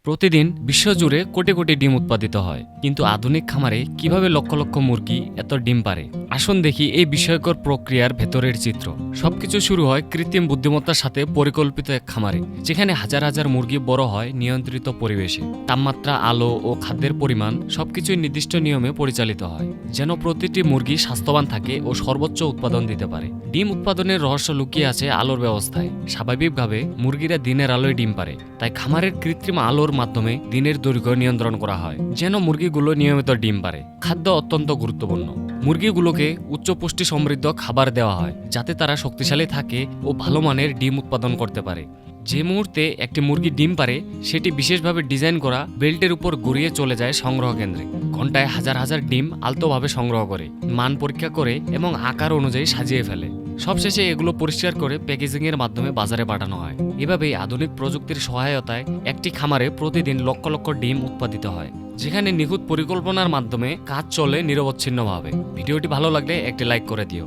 প্রতিদিন বিশ্বজুড়ে কোটি কোটি ডিম উৎপাদিত হয়, কিন্তু আধুনিক খামারে কিভাবে লক্ষ লক্ষ মুরগি এত ডিম পারে? আসুন দেখি এই বিস্ময়কর প্রক্রিয়ার ভেতরের চিত্র। সবকিছু শুরু হয় কৃত্রিম বুদ্ধিমত্তার সাথে পরিকল্পিত এক খামারে, যেখানে হাজার হাজার মুরগি বড় হয় নিয়ন্ত্রিত পরিবেশে। তাপমাত্রা, আলো ও খাদ্যের পরিমাণ সবকিছুই নির্দিষ্ট নিয়মে পরিচালিত হয়, যেন প্রতিটি মুরগি স্বাস্থ্যবান থাকে ও সর্বোচ্চ উৎপাদন দিতে পারে। ডিম উৎপাদনের রহস্য লুকিয়ে আছে আলোর ব্যবস্থায়। স্বাভাবিকভাবে মুরগিরা দিনের আলোয় ডিম পারে, তাই খামারের কৃত্রিম আলোর মাধ্যমে দিনের দৈর্ঘ্য নিয়ন্ত্রণ করা হয়, যেন মুরগিগুলো নিয়মিত ডিম পারে। খাদ্য অত্যন্ত গুরুত্বপূর্ণ। মুরগিগুলোকে উচ্চ পুষ্টি সমৃদ্ধ খাবার দেওয়া হয়, যাতে তারা শক্তিশালী থাকে ও ভালো মানের ডিম উৎপাদন করতে পারে। যে মুহূর্তে একটি মুরগি ডিম পারে, সেটি বিশেষভাবে ডিজাইন করা বেল্টের উপর গড়িয়ে চলে যায় সংগ্রহ কেন্দ্রে। ঘন্টায় হাজার হাজার ডিম আলতোভাবে সংগ্রহ করে, মান পরীক্ষা করে এবং আকার অনুযায়ী সাজিয়ে ফেলে। সবশেষে এগুলো পরিষ্কার করে প্যাকেজিং এর মাধ্যমে বাজারে পাঠানো হয়। এভাবেই আধুনিক প্রযুক্তির সহায়তায় একটি খামারে প্রতিদিন লক্ষ লক্ষ ডিম উৎপাদিত হয়, যেখানে নিখুঁত পরিকল্পনার মাধ্যমে কাজ চলে নিরবচ্ছিন্নভাবে। ভিডিওটি ভালো লাগলে একটি লাইক করে দিও।